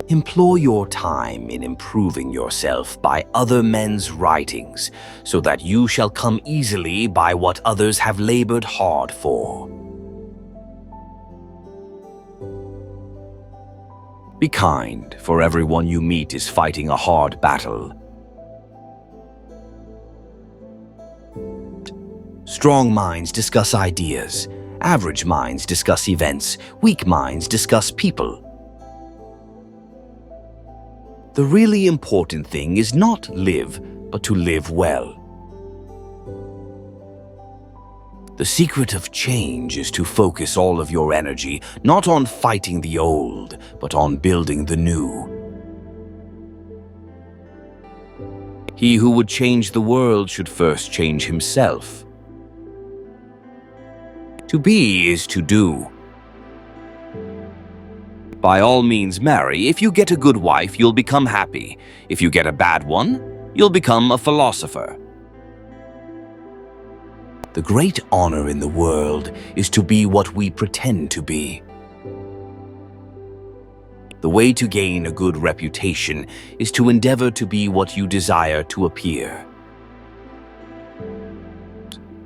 Employ your time in improving yourself by other men's writings, so that you shall come easily by what others have labored hard for. Be kind, for everyone you meet is fighting a hard battle. Strong minds discuss ideas. Average minds discuss events. Weak minds discuss people. The really important thing is not live, but to live well. The secret of change is to focus all of your energy not on fighting the old, but on building the new. He who would change the world should first change himself. To be is to do. By all means marry. If you get a good wife, you'll become happy. If you get a bad one, you'll become a philosopher. The great honor in the world is to be what we pretend to be. The way to gain a good reputation is to endeavor to be what you desire to appear.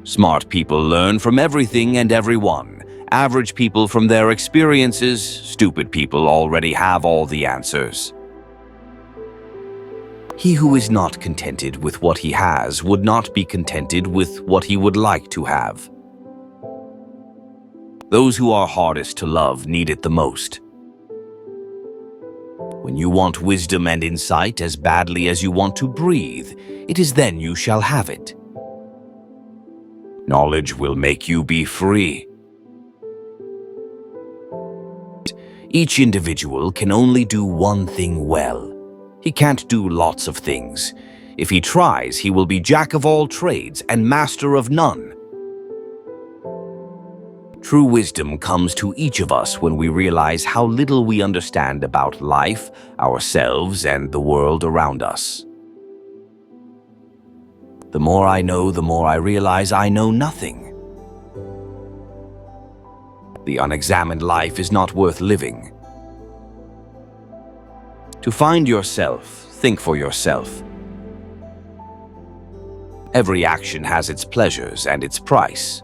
Smart people learn from everything and everyone. Average people from their experiences. Stupid people already have all the answers. He who is not contented with what he has would not be contented with what he would like to have. Those who are hardest to love need it the most. When you want wisdom and insight as badly as you want to breathe, it is then you shall have it. Knowledge will make you be free. Each individual can only do one thing well. He can't do lots of things. If he tries, he will be jack of all trades and master of none. True wisdom comes to each of us when we realize how little we understand about life, ourselves, and the world around us. The more I know, the more I realize I know nothing. The unexamined life is not worth living. To find yourself, think for yourself. Every action has its pleasures and its price.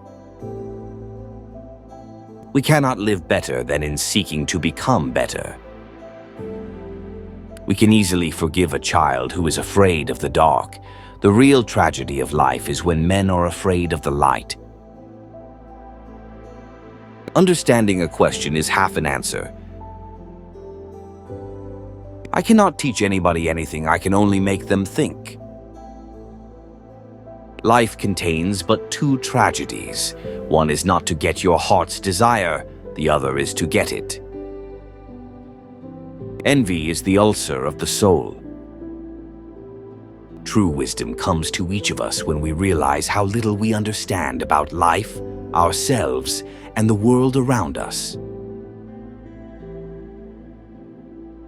We cannot live better than in seeking to become better. We can easily forgive a child who is afraid of the dark. The real tragedy of life is when men are afraid of the light. Understanding a question is half an answer. I cannot teach anybody anything, I can only make them think. Life contains but two tragedies. One is not to get your heart's desire, the other is to get it. Envy is the ulcer of the soul. True wisdom comes to each of us when we realize how little we understand about life, ourselves, and the world around us.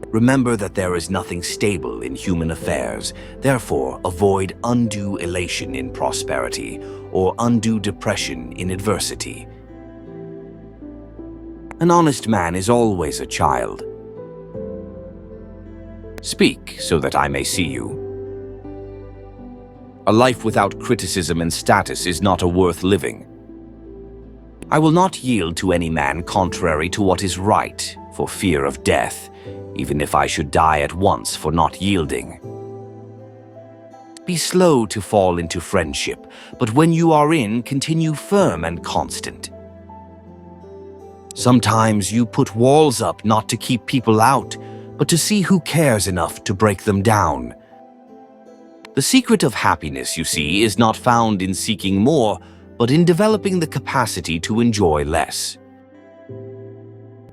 Remember that there is nothing stable in human affairs. Therefore, avoid undue elation in prosperity or undue depression in adversity. An honest man is always a child. Speak so that I may see you. A life without criticism and status is not a worth living. I will not yield to any man contrary to what is right, for fear of death, even if I should die at once for not yielding. Be slow to fall into friendship, but when you are in, continue firm and constant. Sometimes you put walls up not to keep people out, but to see who cares enough to break them down. The secret of happiness, you see, is not found in seeking more, but in developing the capacity to enjoy less.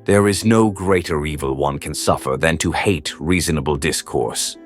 There is no greater evil one can suffer than to hate reasonable discourse.